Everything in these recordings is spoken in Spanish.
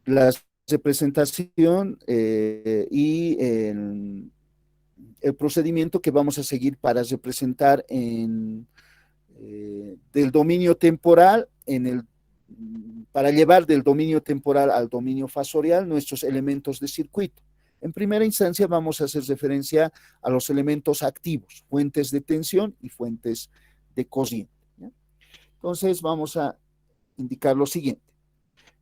la representación y el procedimiento que vamos a seguir para representar del dominio temporal para llevar del dominio temporal al dominio fasorial nuestros elementos de circuito. En primera instancia vamos a hacer referencia a los elementos activos, fuentes de tensión y fuentes de corriente. ¿Ya? Entonces vamos a indicar lo siguiente.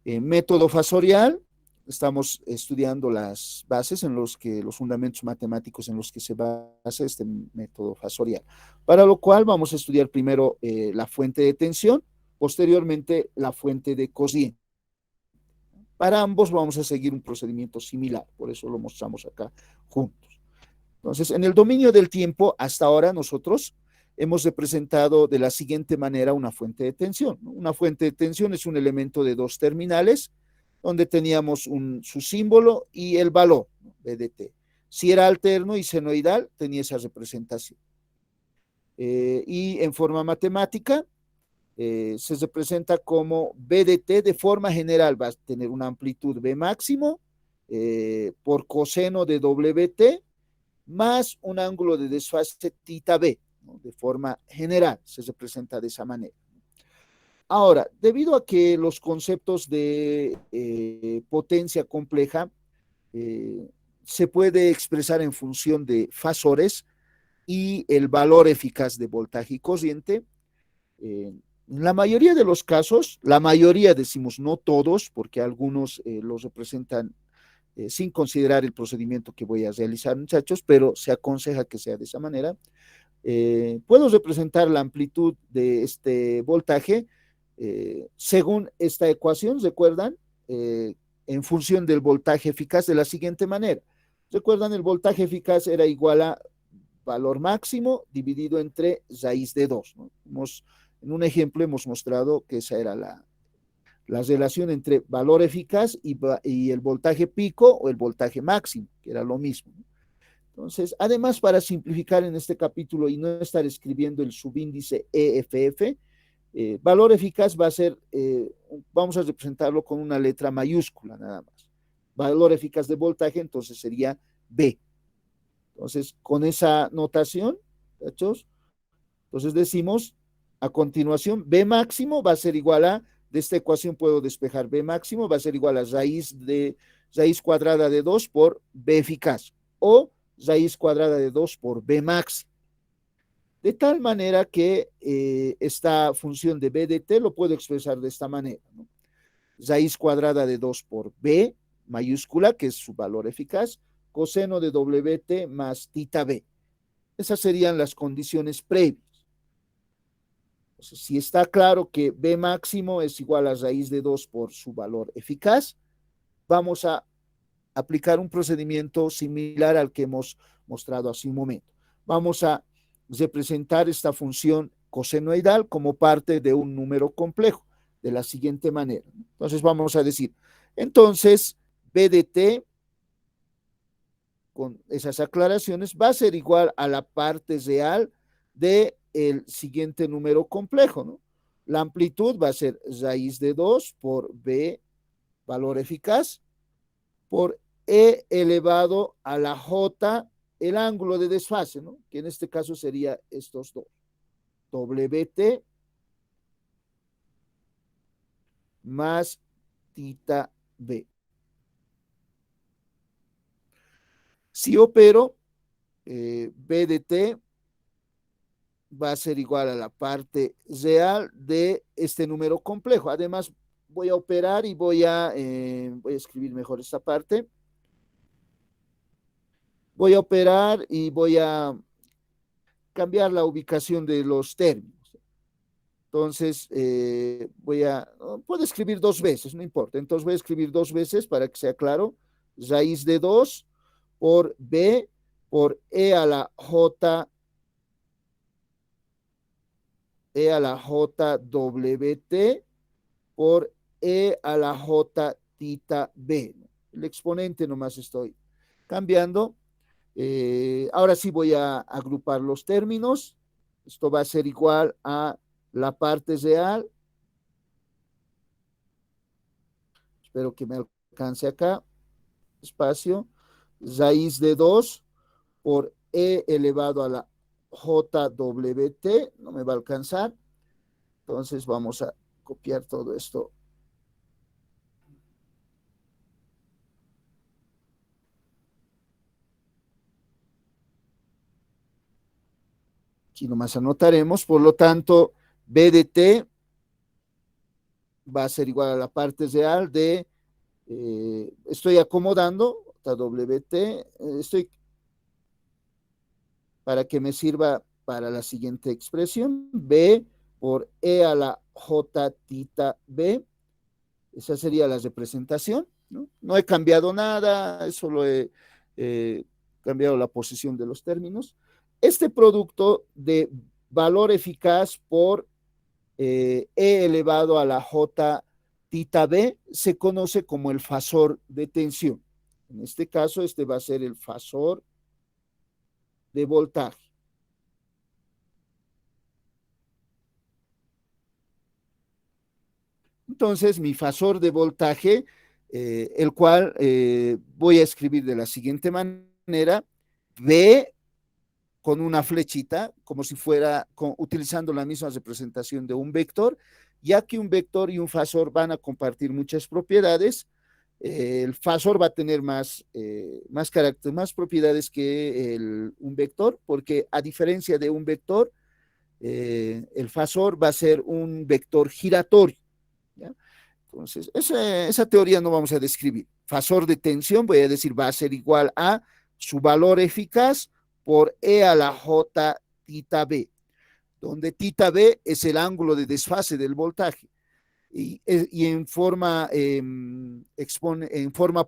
Método fasorial, estamos estudiando las bases en los fundamentos matemáticos en los que se basa este método fasorial, para lo cual vamos a estudiar primero la fuente de tensión, posteriormente la fuente de corriente. Para ambos vamos a seguir un procedimiento similar, por eso lo mostramos acá juntos. Entonces, en el dominio del tiempo, hasta ahora nosotros hemos representado de la siguiente manera una fuente de tensión. Una fuente de tensión es un elemento de dos terminales, donde teníamos su símbolo y el valor, ¿no? BDT. Si era alterno y senoidal, tenía esa representación. Y en forma matemática, se representa como BDT de forma general, va a tener una amplitud B máximo por coseno de WT más un ángulo de desfase tita B, ¿no? De forma general se representa de esa manera. Ahora, debido a que los conceptos de potencia compleja se puede expresar en función de fasores y el valor eficaz de voltaje y corriente, en la mayoría de los casos, la mayoría decimos no todos, porque algunos los representan sin considerar el procedimiento que voy a realizar, muchachos, pero se aconseja que sea de esa manera. Puedo representar la amplitud de este voltaje según esta ecuación, ¿recuerdan? En función del voltaje eficaz de la siguiente manera. ¿Recuerdan? El voltaje eficaz era igual a valor máximo dividido entre raíz de 2, ¿no? En un ejemplo hemos mostrado que esa era la relación entre valor eficaz y el voltaje pico o el voltaje máximo, que era lo mismo. Entonces, además, para simplificar en este capítulo y no estar escribiendo el subíndice EFF, valor eficaz va a ser, vamos a representarlo con una letra mayúscula nada más. Valor eficaz de voltaje, entonces sería B. Entonces, con esa notación, ¿cachos? Entonces decimos, a continuación, B máximo va a ser igual a, de esta ecuación puedo despejar B máximo, va a ser igual a raíz cuadrada de 2 por B eficaz, o raíz cuadrada de 2 por B máximo. De tal manera que esta función de B de T lo puedo expresar de esta manera, ¿no? Raíz cuadrada de 2 por B mayúscula, que es su valor eficaz, coseno de WT más tita B. Esas serían las condiciones previas. Entonces, si está claro que B máximo es igual a raíz de 2 por su valor eficaz, vamos a aplicar un procedimiento similar al que hemos mostrado hace un momento. Vamos a representar esta función cosenoidal como parte de un número complejo de la siguiente manera. Entonces vamos a decir, entonces B de T con esas aclaraciones va a ser igual a la parte real del siguiente número complejo, ¿no? La amplitud va a ser raíz de 2 por B, valor eficaz, por E elevado a la J, el ángulo de desfase, ¿no? Que en este caso sería estos dos. WT más tita B. Si opero, B de T va a ser igual a la parte real de este número complejo. Además, voy a operar y voy a escribir mejor esta parte. Voy a operar y voy a cambiar la ubicación de los términos. Entonces, puedo escribir dos veces, no importa. Entonces voy a escribir dos veces para que sea claro. Raíz de 2 por B por E a la J, E a la JWT por E a la J tita B. El exponente nomás estoy cambiando. Ahora sí voy a agrupar los términos. Esto va a ser igual a la parte real espero que me alcance acá, espacio, raíz de 2 por E elevado a la JWT, no me va a alcanzar, entonces vamos a copiar todo esto. Aquí nomás anotaremos, por lo tanto, B de T va a ser igual a la parte real de, estoy acomodando, WT, estoy para que me sirva para la siguiente expresión, B por E a la J tita B, esa sería la representación, ¿no? No he cambiado nada, solo he cambiado la posición de los términos. Este producto de valor eficaz por E elevado a la J tita B se conoce como el fasor de tensión. En este caso, este va a ser el fasor de voltaje. Entonces, mi fasor de voltaje, el cual voy a escribir de la siguiente manera, V con una flechita, como si fuera utilizando la misma representación de un vector, ya que un vector y un fasor van a compartir muchas propiedades. El fasor va a tener más propiedades que un vector, porque a diferencia de un vector, el fasor va a ser un vector giratorio, ¿ya? Entonces, esa teoría no vamos a describir. Fasor de tensión, voy a decir, va a ser igual a su valor eficaz por E a la J tita B, donde tita B es el ángulo de desfase del voltaje. Y en forma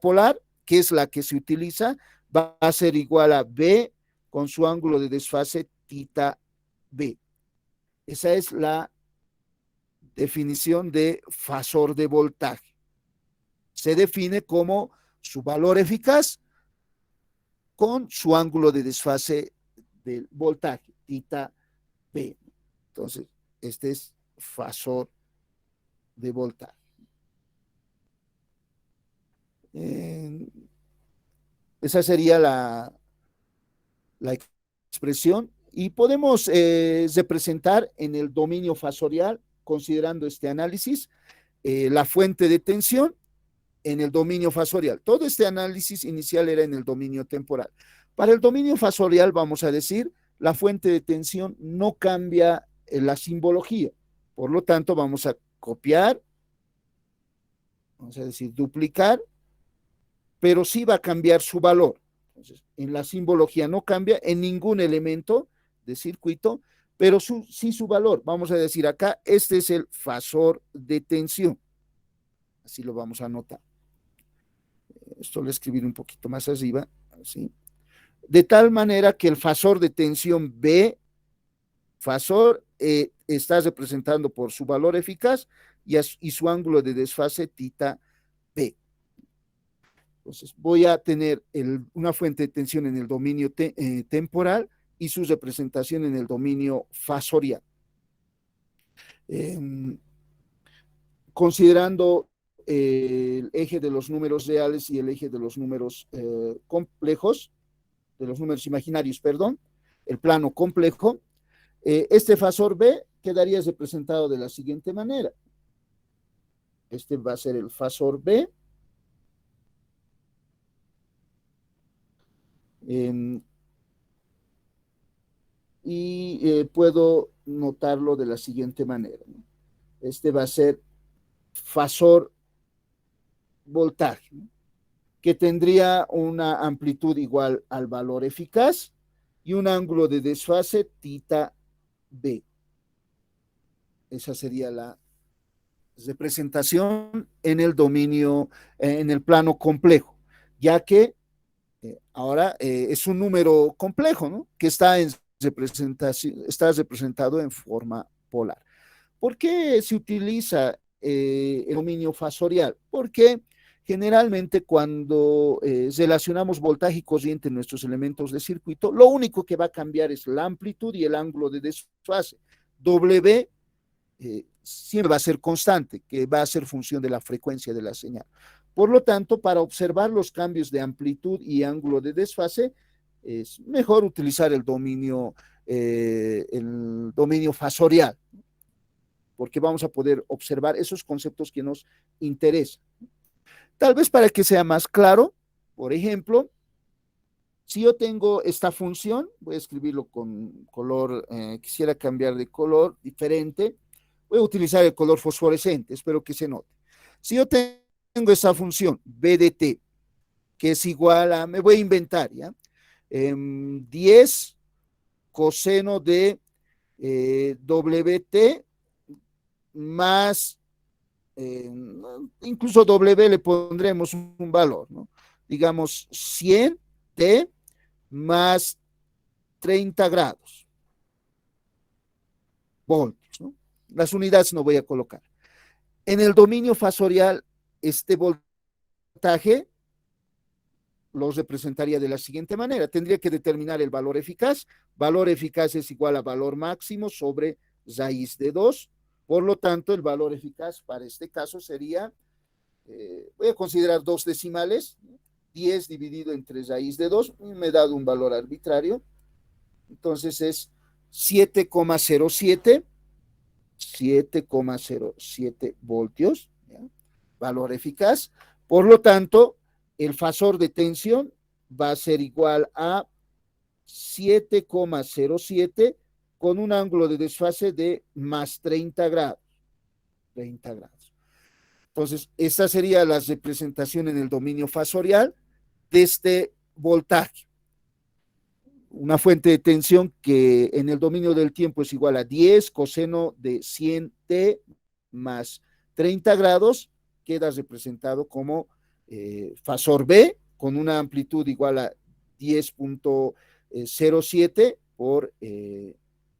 polar, que es la que se utiliza, va a ser igual a B con su ángulo de desfase tita B. Esa es la definición de fasor de voltaje. Se define como su valor eficaz con su ángulo de desfase del voltaje, tita B. Entonces, este es fasor de voltaje. Esa sería la expresión y podemos representar en el dominio fasorial, considerando este análisis, la fuente de tensión en el dominio fasorial. Todo este análisis inicial era en el dominio temporal. Para el dominio fasorial, vamos a decir, la fuente de tensión no cambia la simbología. Por lo tanto, vamos a copiar, vamos a decir duplicar, pero sí va a cambiar su valor. Entonces, en la simbología no cambia en ningún elemento de circuito, pero sí su valor. Vamos a decir acá, este es el fasor de tensión. Así lo vamos a anotar. Esto lo escribiré un poquito más arriba, ¿sí? De tal manera que el fasor de tensión B, fasor, está representando por su valor eficaz y su ángulo de desfase tita B. Entonces, voy a tener una fuente de tensión en el dominio temporal y su representación en el dominio fasorial. Considerando el eje de los números reales y el eje de los números complejos, de los números imaginarios, perdón, el plano complejo, este fasor B quedaría representado de la siguiente manera. Este va a ser el fasor B. Y puedo notarlo de la siguiente manera, ¿no? Este va a ser fasor voltaje, ¿no? Que tendría una amplitud igual al valor eficaz y un ángulo de desfase tita B. Esa sería la representación en el dominio, en el plano complejo, ya que ahora es un número complejo, ¿no? Que está representado en forma polar. ¿Por qué se utiliza el dominio fasorial? Porque generalmente cuando relacionamos voltaje y corriente en nuestros elementos de circuito, lo único que va a cambiar es la amplitud y el ángulo de desfase. W siempre va a ser constante, que va a ser función de la frecuencia de la señal. Por lo tanto, para observar los cambios de amplitud y ángulo de desfase, es mejor utilizar el dominio fasorial, porque vamos a poder observar esos conceptos que nos interesan. Tal vez para que sea más claro, por ejemplo, si yo tengo esta función, voy a escribirlo con color, quisiera cambiar de color diferente, voy a utilizar el color fosforescente, espero que se note. Si yo tengo esta función, b de t, que es igual a, me voy a inventar, ¿ya? 10 coseno de wt más, incluso w le pondremos un valor, ¿no? Digamos 100t más 30 grados, voltios, ¿no? Las unidades no voy a colocar. En el dominio fasorial, este voltaje los representaría de la siguiente manera. Tendría que determinar el valor eficaz. Valor eficaz es igual a valor máximo sobre raíz de 2. Por lo tanto, el valor eficaz para este caso sería, voy a considerar 2 decimales, 10 dividido entre raíz de 2, me he dado un valor arbitrario. Entonces es 7,07 voltios, ¿ya? Valor eficaz. Por lo tanto, el fasor de tensión va a ser igual a 7,07 con un ángulo de desfase de más 30 grados. 30 grados. Entonces, esta sería la representación en el dominio fasorial de este voltaje. Una fuente de tensión que en el dominio del tiempo es igual a 10 coseno de 100t más 30 grados, queda representado como fasor B con una amplitud igual a 10,07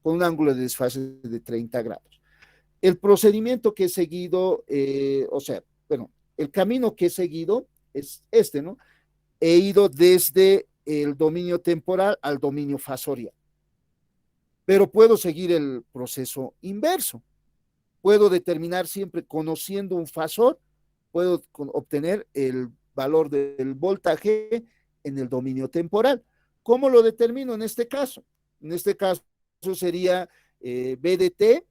con un ángulo de desfase de 30 grados. El procedimiento que he seguido, el camino que he seguido es este, ¿no? He ido desde el dominio temporal al dominio fasorial. Pero puedo seguir el proceso inverso. Puedo determinar siempre, conociendo un fasor, puedo obtener el valor del voltaje en el dominio temporal. ¿Cómo lo determino en este caso? En este caso sería B de T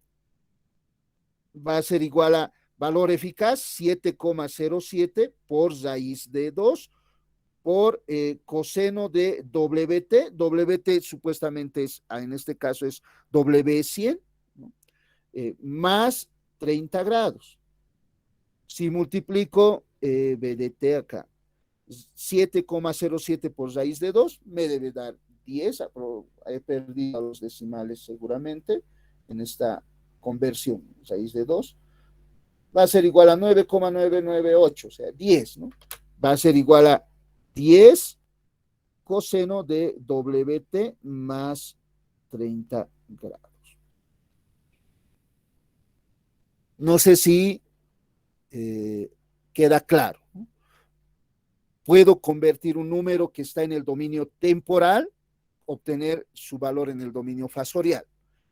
va a ser igual a valor eficaz 7,07 por raíz de 2 por coseno de WT. WT supuestamente es, en este caso es W100, ¿no? Más 30 grados. Si multiplico BDT acá, 7,07 por raíz de 2, me debe dar 10, he perdido los decimales seguramente en esta conversión, raíz de 2, va a ser igual a 9,998, o sea, 10, ¿no? Va a ser igual a 10 coseno de WT más 30 grados. No sé si queda claro, ¿no? Puedo convertir un número que está en el dominio temporal, obtener su valor en el dominio fasorial.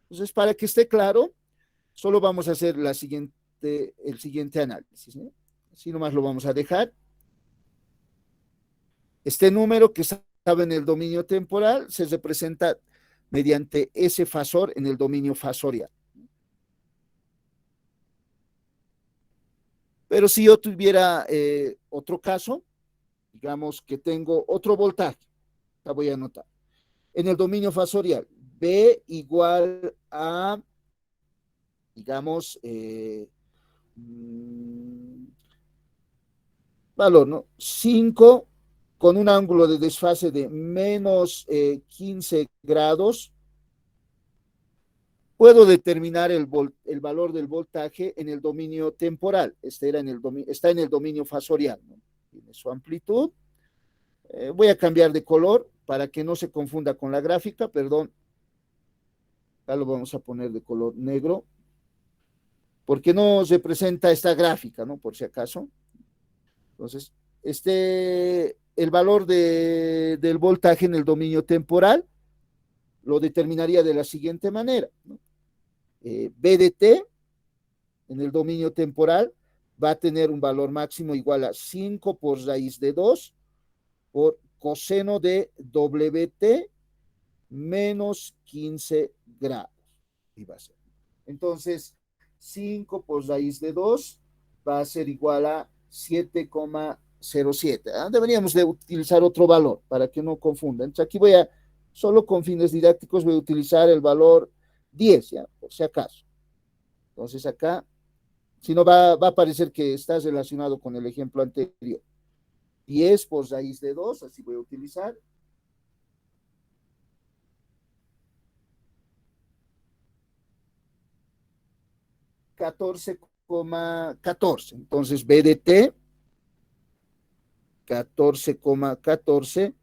Entonces, para que esté claro, solo vamos a hacer el siguiente análisis, ¿no? Así nomás lo vamos a dejar. Este número que estaba en el dominio temporal se representa mediante ese fasor en el dominio fasorial. Pero si yo tuviera otro caso, digamos que tengo otro voltaje, la voy a anotar. En el dominio fasorial, B igual a, digamos, valor, ¿no? 5 con un ángulo de desfase de menos 15 grados, puedo determinar el valor del voltaje en el dominio temporal. Está en el dominio fasorial, ¿no? Tiene su amplitud. Voy a cambiar de color para que no se confunda con la gráfica, perdón. Acá lo vamos a poner de color negro, porque no representa esta gráfica, ¿no? Por si acaso. Entonces, el valor del voltaje en el dominio temporal lo determinaría de la siguiente manera, ¿no? B de T en el dominio temporal va a tener un valor máximo igual a 5 por raíz de 2 por coseno de WT menos 15 grados. Y va a ser. Entonces, 5 por raíz de 2 va a ser igual a 7,07. Deberíamos de utilizar otro valor para que no confundan. Entonces, aquí solo con fines didácticos voy a utilizar el valor 10, ¿ya? Por si acaso. Entonces acá, si no va a parecer que está relacionado con el ejemplo anterior. 10 por raíz de 2, así voy a utilizar. $14,14. Entonces, BDT, 14,14,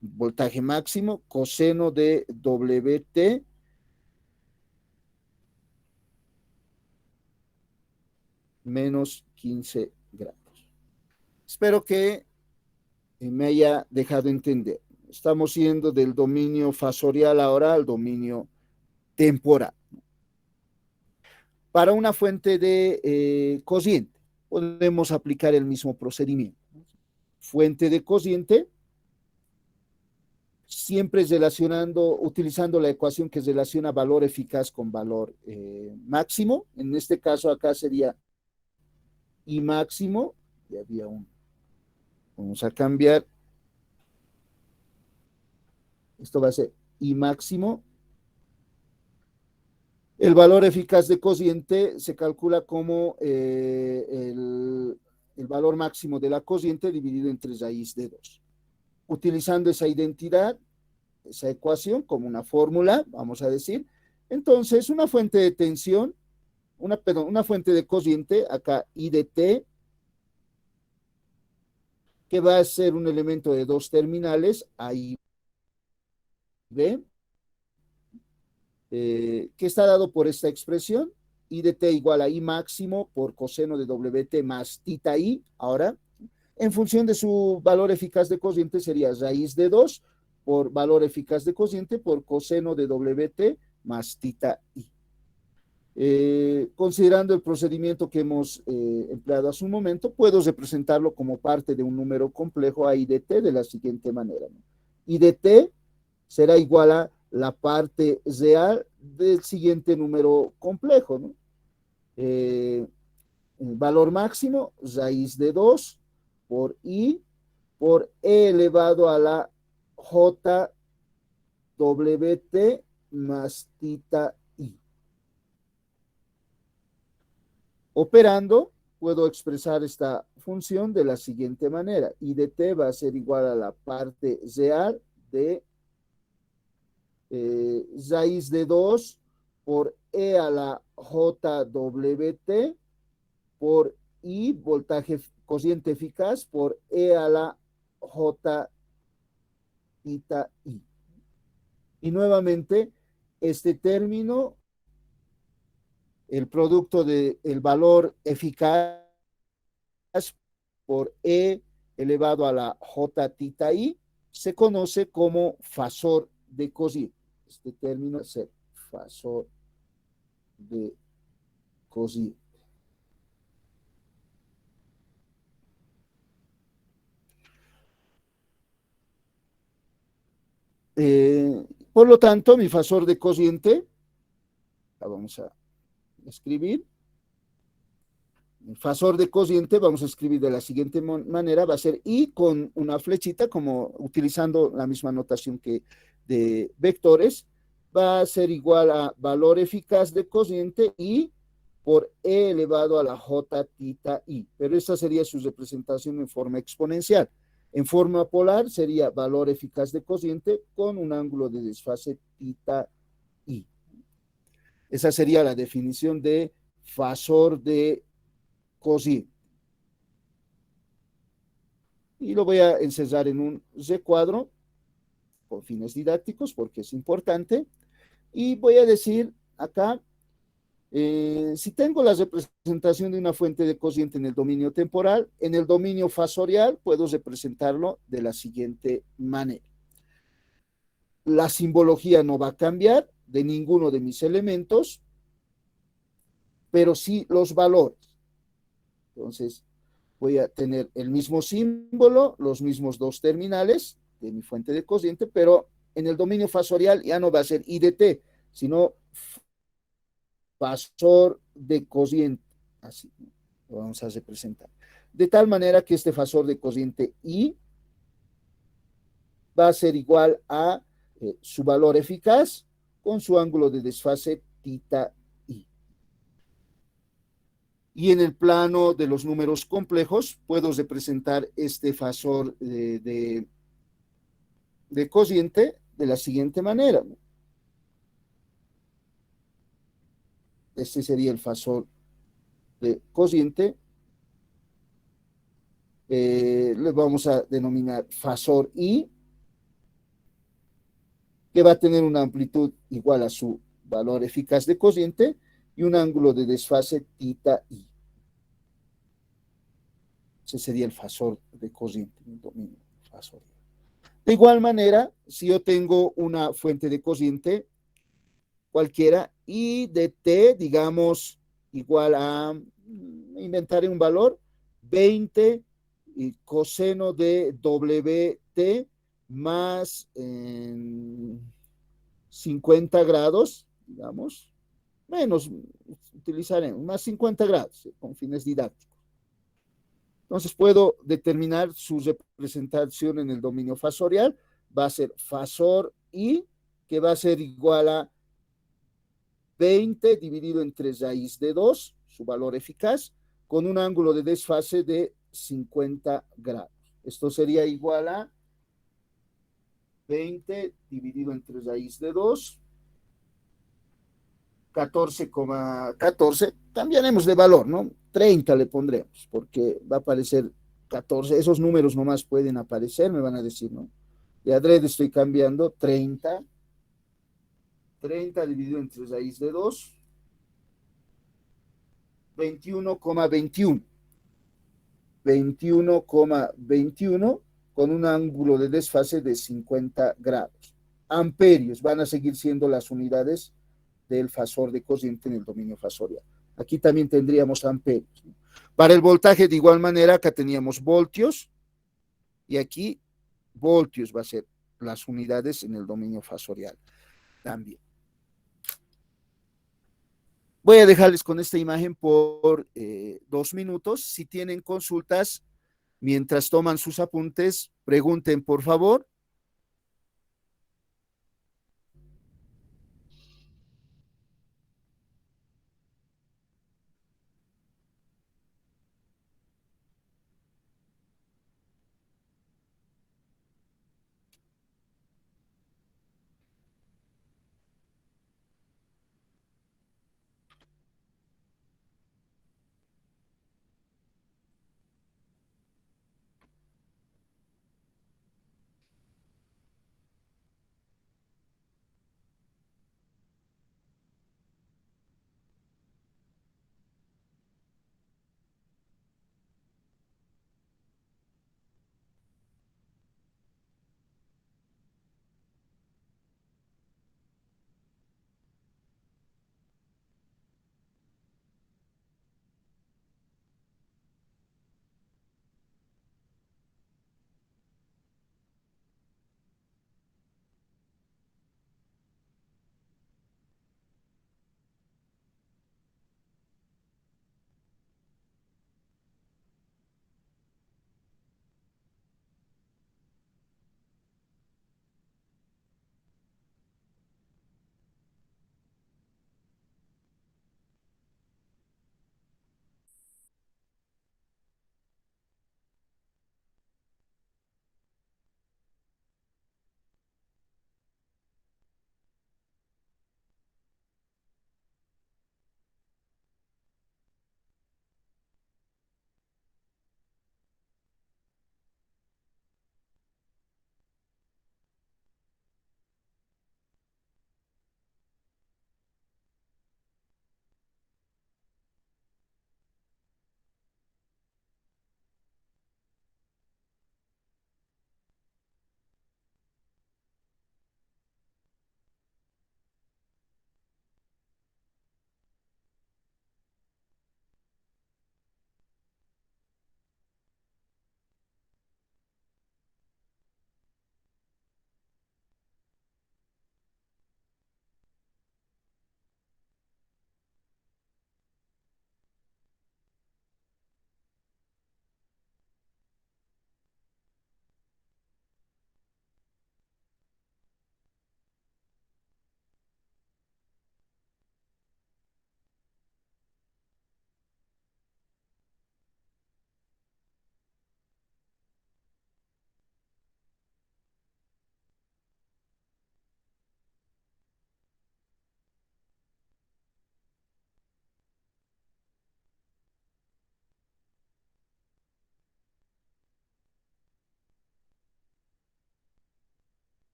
voltaje máximo, coseno de WT, menos 15 grados. Espero que me haya dejado entender. Estamos yendo del dominio fasorial ahora al dominio temporal. Para una fuente de cociente, podemos aplicar el mismo procedimiento. Fuente de cociente, siempre utilizando la ecuación que relaciona valor eficaz con valor máximo. En este caso acá sería I máximo, y había vamos a cambiar, esto va a ser I máximo. El valor eficaz de cociente se calcula como el valor máximo de la cociente dividido entre raíz de 2. Utilizando esa identidad, esa ecuación como una fórmula, vamos a decir, entonces una fuente de tensión, una fuente de cociente, acá I de T, que va a ser un elemento de dos terminales, A y B, que está dado por esta expresión, I de T igual a I máximo por coseno de WT más tita I. Ahora, en función de su valor eficaz de cociente, sería raíz de 2 por valor eficaz de cociente por coseno de WT más tita I. Considerando el procedimiento que hemos empleado hace un momento, puedo representarlo como parte de un número complejo a I de T de la siguiente manera, ¿no? I de T será igual a la parte real del siguiente número complejo, ¿no? Valor máximo, raíz de 2 por I por E elevado a la JWT más tita I. Operando, puedo expresar esta función de la siguiente manera. I de T va a ser igual a la parte real de raíz de 2 por E a la JWT por I, voltaje cociente eficaz, por E a la J tita I. Y nuevamente, este término, el producto del valor eficaz por E elevado a la J tita I, se conoce como fasor de cociente. Este término es el fasor de cociente. Por lo tanto, mi fasor de cociente, la vamos a escribir. El fasor de cociente vamos a escribir de la siguiente manera, va a ser I con una flechita, como utilizando la misma notación que de vectores, va a ser igual a valor eficaz de cociente I por E elevado a la J tita I, pero esta sería su representación en forma exponencial. En forma polar sería valor eficaz de cociente con un ángulo de desfase tita I. Esa sería la definición de fasor de cociente. Y lo voy a encerrar en un recuadro con fines didácticos porque es importante. Y voy a decir acá, si tengo la representación de una fuente de cociente en el dominio temporal, en el dominio fasorial puedo representarlo de la siguiente manera. La simbología no va a cambiar de ninguno de mis elementos. pero sí los valores. Entonces, voy a tener el mismo símbolo, los mismos dos terminales de mi fuente de cociente, pero en el dominio fasorial ya no va a ser I de T, sino fasor de cociente. Así lo vamos a representar. De tal manera que este fasor de cociente I va a ser igual a su valor eficaz con su ángulo de desfase tita I. Y en el plano de los números complejos puedo representar este fasor de cociente de la siguiente manera. Este sería el fasor de cociente. Le vamos a denominar fasor I, que va a tener una amplitud igual a su valor eficaz de cociente y un ángulo de desfase tita I. Ese sería el fasor de cociente, el dominio fasorial. De igual manera, si yo tengo una fuente de cociente cualquiera y de t, digamos, igual a, inventaré un valor, 20 y coseno de WT más 50 grados, digamos, menos, utilizaré más 50 grados con fines didácticos. Entonces puedo determinar su representación en el dominio fasorial. Va a ser fasor I, que va a ser igual a 20 dividido entre raíz de 2, su valor eficaz, con un ángulo de desfase de 50 grados. Esto sería igual a 20 dividido entre raíz de 2, 14,14. Cambiaremos de valor, ¿no? 30 le pondremos, porque va a aparecer 14. Esos números nomás pueden aparecer, me van a decir, ¿no? De adrede estoy cambiando 30. 30 dividido entre raíz de 2, 21,21. 21,21 con un ángulo de desfase de 50 grados. Amperios van a seguir siendo las unidades del fasor de cociente en el dominio fasorial. Aquí también tendríamos amperios. Para el voltaje, de igual manera, acá teníamos voltios y aquí voltios va a ser las unidades en el dominio fasorial también. Voy a dejarles con esta imagen por 2 minutos. Si tienen consultas, mientras toman sus apuntes, pregunten por favor.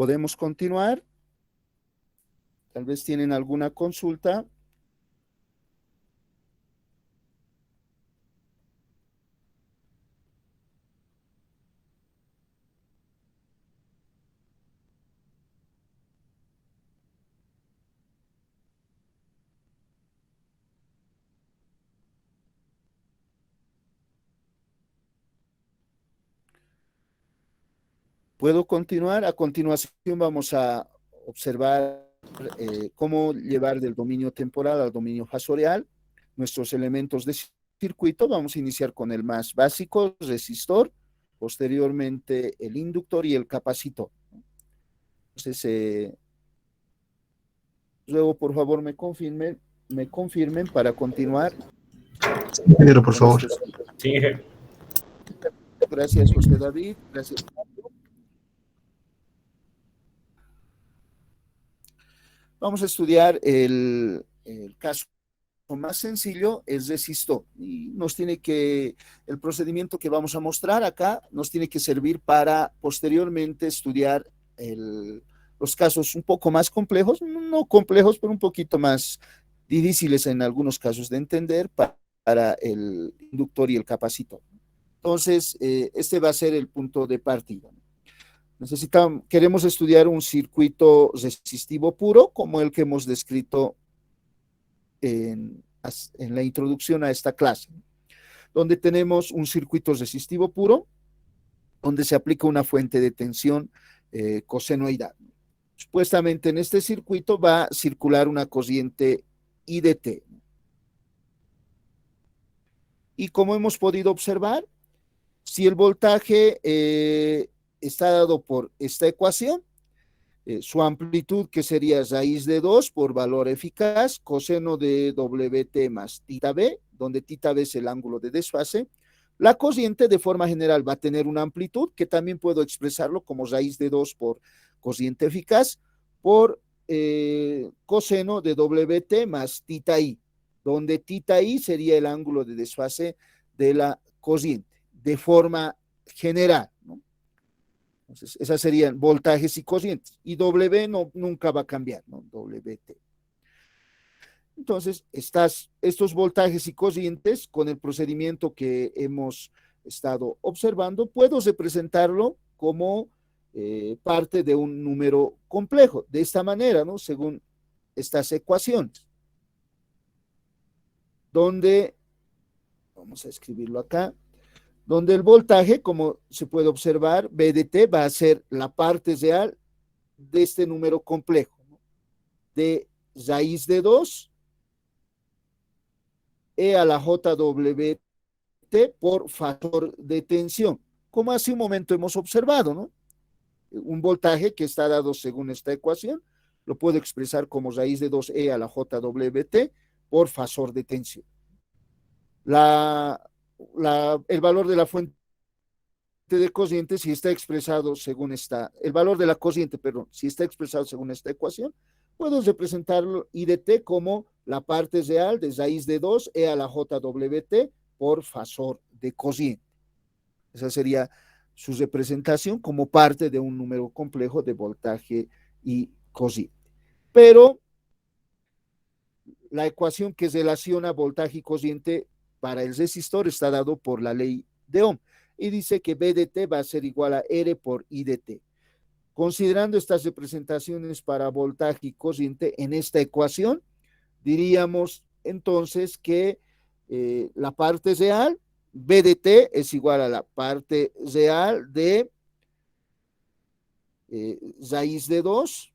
Podemos continuar. Tal vez tienen alguna consulta. ¿Puedo continuar? A continuación vamos a observar cómo llevar del dominio temporal al dominio fasorial nuestros elementos de circuito. Vamos a iniciar con el más básico, resistor, posteriormente el inductor y el capacitor. Entonces, luego por favor me confirmen para continuar. Ingeniero, por favor. Sí, jefe. Gracias, José David. Gracias. Vamos a estudiar el caso más sencillo, es resistor. Y el procedimiento que vamos a mostrar acá nos tiene que servir para posteriormente estudiar los casos un poco más complejos, no complejos, pero un poquito más difíciles en algunos casos de entender para el inductor y el capacitor. Entonces, este va a ser el punto de partida. Queremos estudiar un circuito resistivo puro, como el que hemos descrito en la introducción a esta clase, donde tenemos un circuito resistivo puro, donde se aplica una fuente de tensión cosenoidal. Supuestamente en este circuito va a circular una corriente I de T. Y como hemos podido observar, si el voltaje está dado por esta ecuación, su amplitud, que sería raíz de 2 por valor eficaz, coseno de WT más tita B, donde tita B es el ángulo de desfase. La corriente de forma general va a tener una amplitud, que también puedo expresarlo como raíz de 2 por corriente eficaz, por coseno de WT más tita I, donde tita I sería el ángulo de desfase de la corriente, de forma general, ¿no? Entonces, esas serían voltajes y corrientes. Y W nunca va a cambiar, ¿no? WT. Entonces, estos voltajes y corrientes, con el procedimiento que hemos estado observando, puedo representarlo como parte de un número complejo, de esta manera, ¿no? Según estas ecuaciones, donde, vamos a escribirlo acá, donde el voltaje, como se puede observar, B de T va a ser la parte real de este número complejo, ¿no? De raíz de 2 E a la JWT por factor de tensión, como hace un momento hemos observado, ¿no? Un voltaje que está dado según esta ecuación, lo puedo expresar como raíz de 2E a la JWT por factor de tensión. El valor de la fuente de corriente, si está expresado según el valor de la corriente, perdón, si está expresado según esta ecuación, puedo representarlo I de T como la parte real de raíz de 2 E a la JWT por factor de corriente. Esa sería su representación como parte de un número complejo de voltaje y corriente. Pero la ecuación que relaciona voltaje y corriente para el resistor está dado por la ley de Ohm y dice que B de T va a ser igual a R por I de T. Considerando estas representaciones para voltaje y corriente en esta ecuación, diríamos entonces que la parte real, B de T, es igual a la parte real de raíz de 2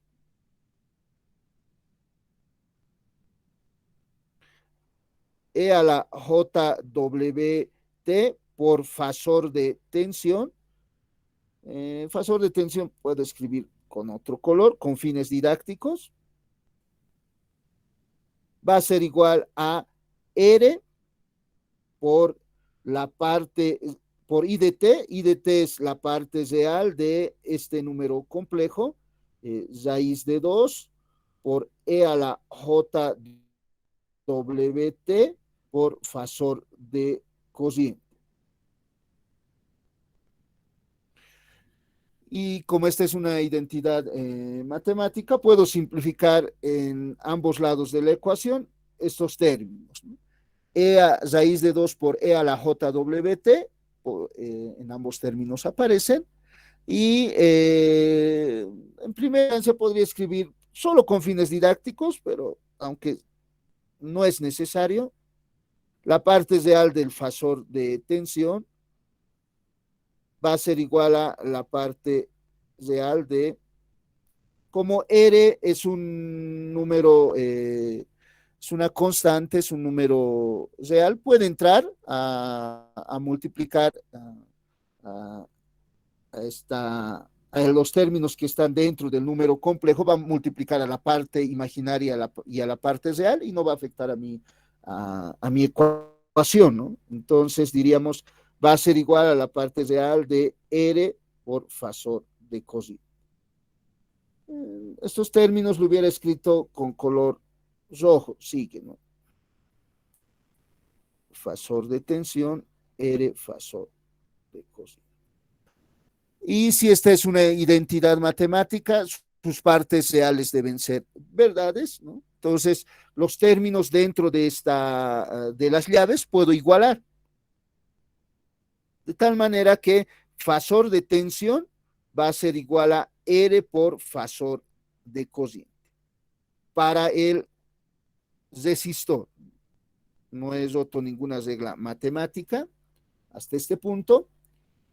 E a la JWT por factor de tensión. Factor de tensión puedo escribir con otro color, con fines didácticos. Va a ser igual a R por la parte, por I de T. I de T es la parte real de este número complejo, raíz de 2 por E a la JWT por factor de corriente. Y como esta es una identidad matemática, puedo simplificar en ambos lados de la ecuación estos términos, ¿no? E a raíz de 2 por E a la JWT, en ambos términos aparecen. Y en primera instancia podría escribir solo con fines didácticos, pero aunque no es necesario, la parte real del fasor de tensión va a ser igual a la parte real de, como R es un número, es una constante, es un número real, puede entrar a multiplicar a, a los términos que están dentro del número complejo, va a multiplicar a la parte imaginaria y a la parte real y no va a afectar a mi ecuación, ¿no? Entonces diríamos, va a ser igual a la parte real de R por fasor de coseno. Estos términos lo hubiera escrito con color rojo, sigue, ¿no? Fasor de tensión, R fasor de coseno. Y si esta es una identidad matemática, sus partes reales deben ser verdades, ¿no? Entonces, los términos dentro de de las llaves puedo igualar. De tal manera que fasor de tensión va a ser igual a R por fasor de cociente. Para el resistor, no he roto ninguna regla matemática hasta este punto.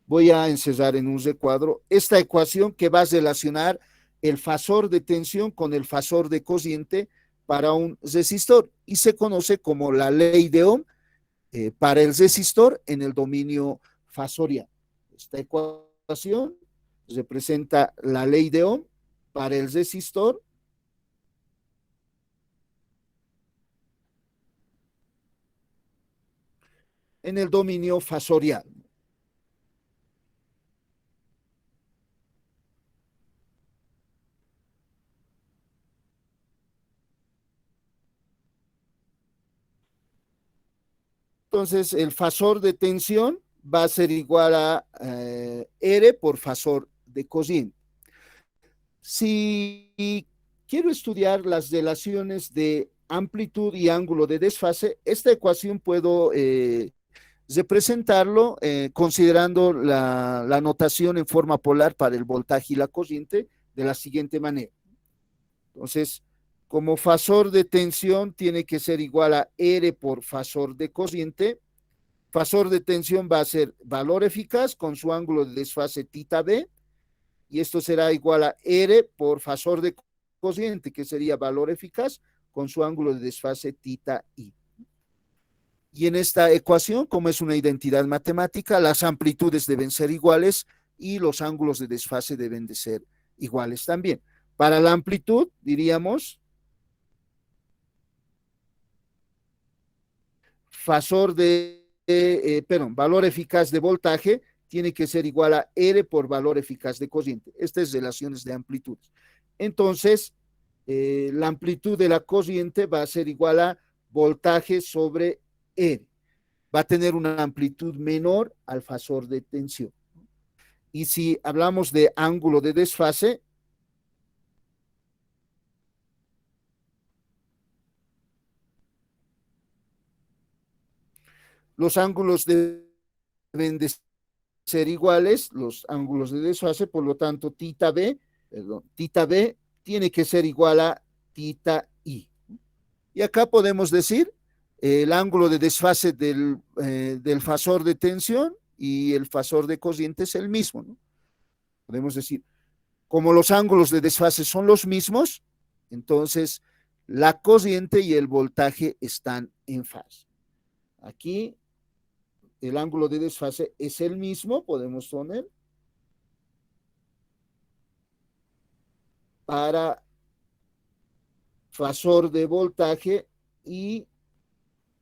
Voy a encerrar en un recuadro esta ecuación que va a relacionar el fasor de tensión con el fasor de cociente para un resistor y se conoce como la ley de Ohm para el resistor en el dominio fasorial. Esta ecuación representa la ley de Ohm para el resistor en el dominio fasorial. Entonces, el fasor de tensión va a ser igual a R por fasor de cociente. Si quiero estudiar las relaciones de amplitud y ángulo de desfase, esta ecuación puedo representarlo considerando la notación en forma polar para el voltaje y la corriente de la siguiente manera. Entonces, como fasor de tensión tiene que ser igual a R por fasor de corriente. Fasor de tensión va a ser valor eficaz con su ángulo de desfase θ b, y esto será igual a R por fasor de cociente, que sería valor eficaz con su ángulo de desfase θ i. Y en esta ecuación, como es una identidad matemática, las amplitudes deben ser iguales y los ángulos de desfase deben de ser iguales también. Para la amplitud, diríamos, valor eficaz de voltaje tiene que ser igual a R por valor eficaz de corriente. Estas relaciones de amplitud. Entonces, la amplitud de la corriente va a ser igual a voltaje sobre R. Va a tener una amplitud menor al fasor de tensión. Y si hablamos de ángulo de desfase, los ángulos deben de ser iguales, los ángulos de desfase, por lo tanto, θ b tiene que ser igual a θ i. Y acá podemos decir el ángulo de desfase del fasor de tensión y el fasor de corriente es el mismo, ¿no? Podemos decir, como los ángulos de desfase son los mismos, entonces la corriente y el voltaje están en fase. Aquí el ángulo de desfase es el mismo, podemos poner, para fasor de voltaje y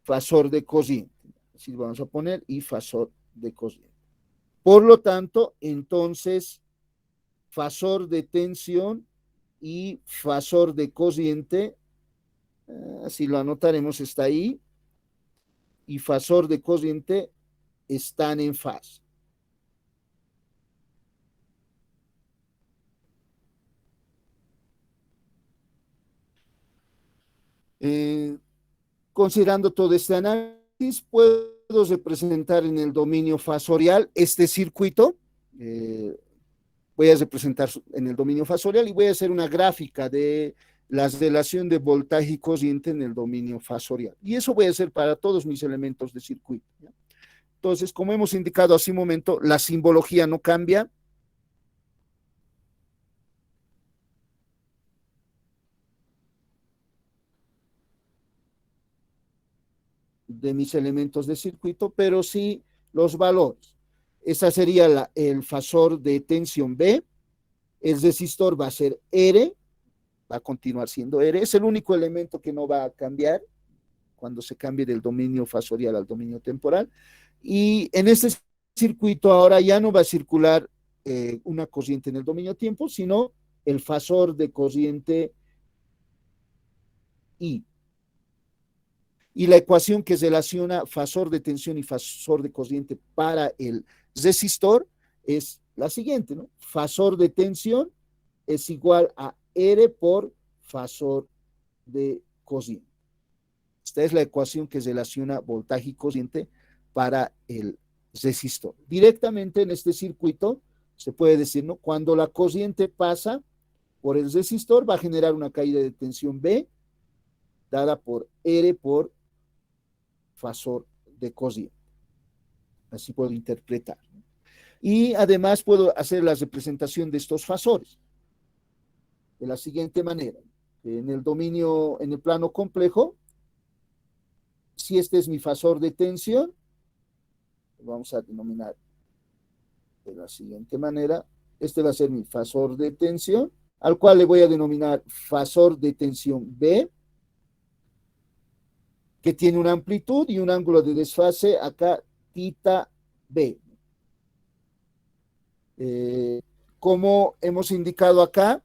fasor de corriente. Así vamos a poner y fasor de corriente. Por lo tanto, entonces, fasor de tensión y fasor de corriente, así lo anotaremos, está ahí, y fasor de corriente están en fase. Considerando todo este análisis, puedo representar en el dominio fasorial este circuito. Voy a representar en el dominio fasorial y voy a hacer una gráfica de la relación de voltaje y corriente en el dominio fasorial. Y eso voy a hacer para todos mis elementos de circuito. ¿Ya? Entonces, como hemos indicado hace un momento, la simbología no cambia. De mis elementos de circuito, pero sí los valores. Esa sería el fasor de tensión B. El resistor va a ser R, va a continuar siendo R. Es el único elemento que no va a cambiar cuando se cambie del dominio fasorial al dominio temporal. Y en este circuito ahora ya no va a circular una corriente en el dominio tiempo, sino el fasor de corriente I. Y la ecuación que relaciona fasor de tensión y fasor de corriente para el resistor es la siguiente, ¿no? Fasor de tensión es igual a R por fasor de corriente. Esta es la ecuación que relaciona voltaje y corriente para el resistor. Directamente en este circuito se puede decir, ¿no? Cuando la corriente pasa por el resistor va a generar una caída de tensión B dada por R por fasor de corriente. Así puedo interpretar. Y además puedo hacer la representación de estos fasores de la siguiente manera. En el dominio, en el plano complejo, si este es mi fasor de tensión, vamos a denominar de la siguiente manera. Este va a ser mi fasor de tensión, al cual le voy a denominar fasor de tensión B, que tiene una amplitud y un ángulo de desfase acá, tita B. Como hemos indicado acá,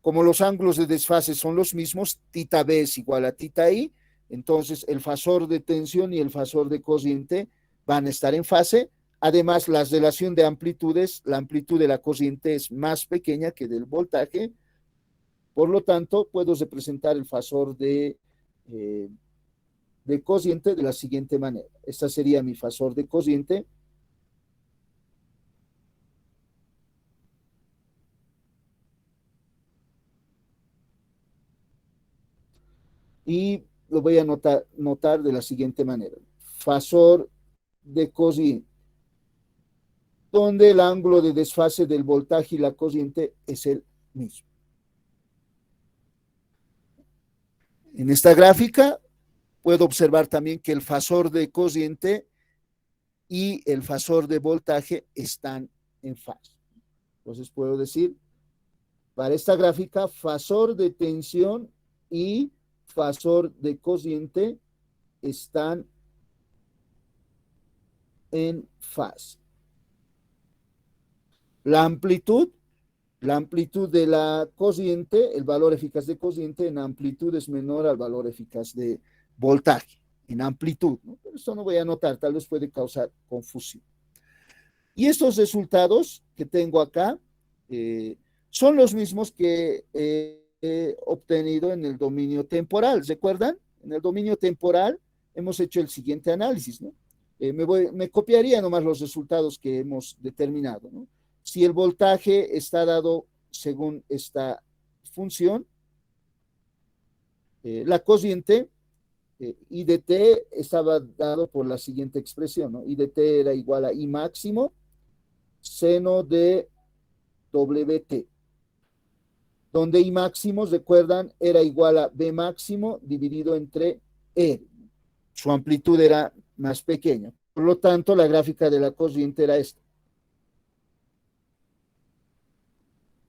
como los ángulos de desfase son los mismos, tita B es igual a tita I, entonces el fasor de tensión y el fasor de corriente van a estar en fase. Además, la relación de amplitudes, la amplitud de la corriente es más pequeña que del voltaje, por lo tanto, puedo representar el fasor de corriente de la siguiente manera. Esta sería mi fasor de corriente. Y lo voy a notar de la siguiente manera. Fasor de corriente, donde el ángulo de desfase del voltaje y la corriente es el mismo. En esta gráfica puedo observar también que el fasor de corriente y el fasor de voltaje están en fase. Entonces puedo decir, para esta gráfica, fasor de tensión y fasor de corriente están en fase. La amplitud de la corriente, el valor eficaz de corriente en amplitud es menor al valor eficaz de voltaje, en amplitud, ¿no? Pero esto no voy a anotar, tal vez puede causar confusión. Y estos resultados que tengo acá son los mismos que he obtenido en el dominio temporal. ¿Recuerdan? En el dominio temporal hemos hecho el siguiente análisis, ¿no? Me copiaría nomás los resultados que hemos determinado, ¿no? Si el voltaje está dado según esta función, la corriente I de T estaba dado por la siguiente expresión, ¿no? I de T era igual a I máximo seno de WT, donde I máximo, recuerdan, era igual a B máximo dividido entre R. Su amplitud era más pequeña. Por lo tanto, la gráfica de la corriente era esta.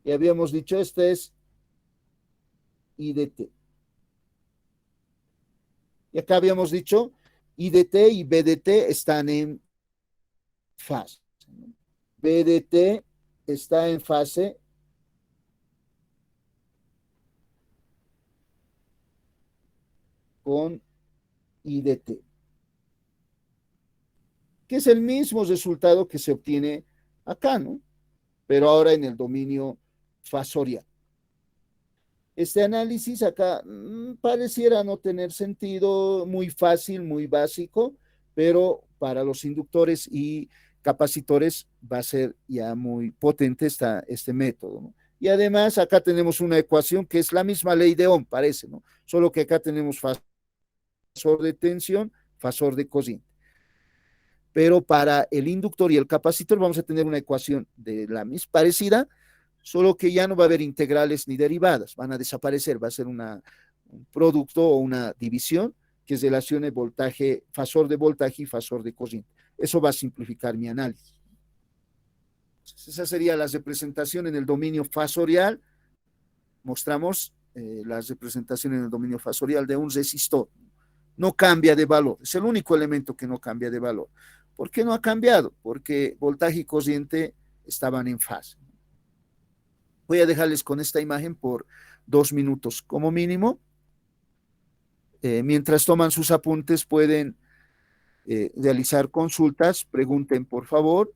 Y habíamos dicho, este es I de T. Y acá habíamos dicho, I de T y B de T están en fase. B de T está en fase con I de T, que es el mismo resultado que se obtiene acá, ¿no? Pero ahora en el dominio fasorial. Este análisis acá pareciera no tener sentido, muy fácil, muy básico, pero para los inductores y capacitores va a ser ya muy potente este método, ¿no? Y además acá tenemos una ecuación que es la misma ley de Ohm, parece, ¿no? Solo que acá tenemos fasor de tensión, fasor de cociente. Pero para el inductor y el capacitor vamos a tener una ecuación de la misma parecida, solo que ya no va a haber integrales ni derivadas, van a desaparecer, va a ser un producto o una división que relacione voltaje, fasor de voltaje y fasor de corriente. Eso va a simplificar mi análisis. Esa sería la representación en el dominio fasorial. Mostramos la representación en el dominio fasorial de un resistor. No cambia de valor, es el único elemento que no cambia de valor. ¿Por qué no ha cambiado? Porque voltaje y corriente estaban en fase. Voy a dejarles con esta imagen por 2 minutos como mínimo. Mientras toman sus apuntes pueden realizar consultas, pregunten por favor.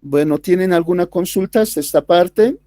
Bueno, ¿tienen alguna consulta hasta esta parte?